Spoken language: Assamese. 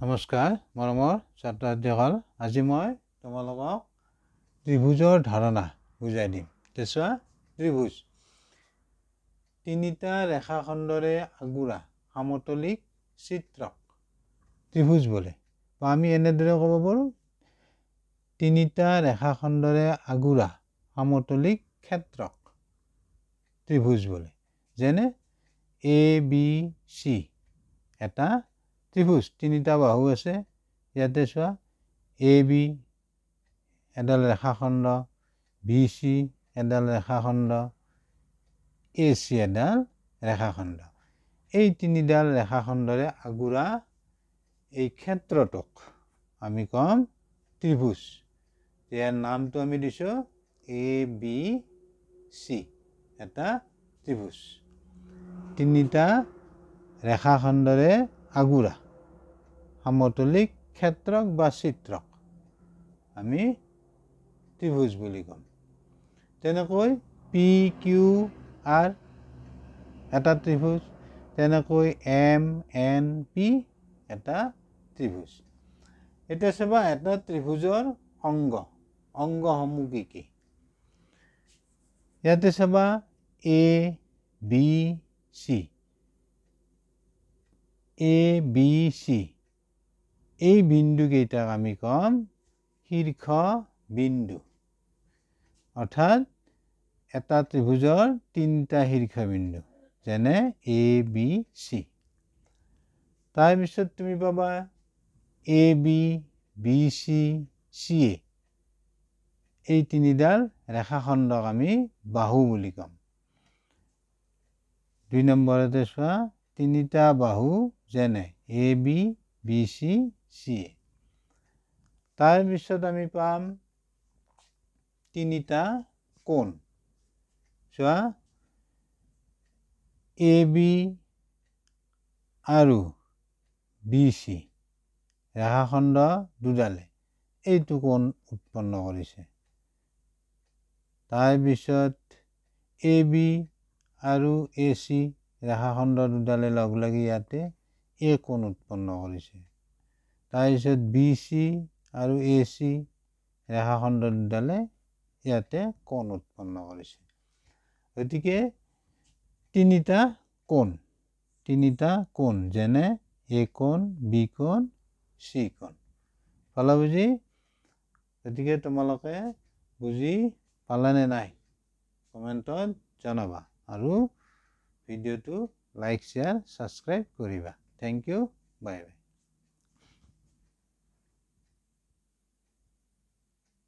নমস্কাৰ মৰমৰ ছাত্ৰ-ছাত্ৰীসকল, আজি মই তোমালোকক ত্ৰিভুজৰ ধাৰণা বুজাই দিম। তেছোৱা ত্ৰিভুজ তিনিটা ৰেখাখণ্ডৰে আগুৰা সমতলিক চিত্ৰক ত্ৰিভুজ বোলে। বা আমি এনেদৰে ক'ব পাৰোঁ, তিনিটা ৰেখাখণ্ডৰে আগুৰা সমতলিক ক্ষেত্ৰক ত্ৰিভুজ বোলে। যেনে ABC এটা ত্ৰিভুজ, তিনিটা বাহু আছে। ইয়াতে চোৱা AB এডাল ৰেখাখণ্ড, BC এডাল ৰেখাখণ্ড, AC এডাল ৰেখাখণ্ড। এই তিনিডাল ৰেখাখণ্ডৰে আগুৰা এই ক্ষেত্ৰটোক আমি ক'ম ত্ৰিভুজ। ইয়াৰ নামটো আমি দিছোঁ ABC, এটা ত্ৰিভুজ। তিনিটা ৰেখাখণ্ডৰে আগুৰা সমতলিক ক্ষেত্ৰক বা চিত্ৰক আমি ত্ৰিভুজ বুলি ক'ম। তেনেকৈ PQR এটা ত্ৰিভুজ, তেনেকৈ MNP এটা ত্ৰিভুজ। এতিয়া চাবা এটা ত্ৰিভুজৰ অংগসমূহ কি কি। ইয়াতে চাবা ABC এই বিন্দুকেইটাক আমি ক'ম শীৰ্ষ বিন্দু। অৰ্থাৎ এটা ত্ৰিভুজৰ তিনিটা শীৰ্ষবিন্দু, যেনে ABC। তাৰপিছত তুমি পাবা AB, BC, CA এই তিনিডাল ৰেখাখণ্ডক আমি বাহু বুলি ক'ম। 2 নম্বৰতে চোৱা তিনিটা বাহু, যেনে AB, BC, CA। তাৰপিছত আমি পাম তিনিটা কোণ। চোৱা AB আৰু BC ৰেখাখণ্ড দুডালে এইটো কোণ উৎপন্ন কৰিছে। তাৰপিছত AB আৰু AC ৰেখাখণ্ড দুডালে লগ লাগি ইয়াতে এই কোণ উৎপন্ন কৰিছে। তাৰপিছত BC আৰু AC ৰেখাখণ্ড দুডালে ইয়াতে কোণ উৎপন্ন কৰিছে। গতিকে তিনিটা কোণ, যেনে A কোণ, B কোণ, C কোণ। পালা বুজি? গতিকে তোমালোকে বুজি পালানে নাই কমেণ্টত জনাবা, আৰু ভিডিঅ'টো লাইক, শ্বেয়াৰ, ছাবস্ক্ৰাইব কৰিবা। Thank you, bye by.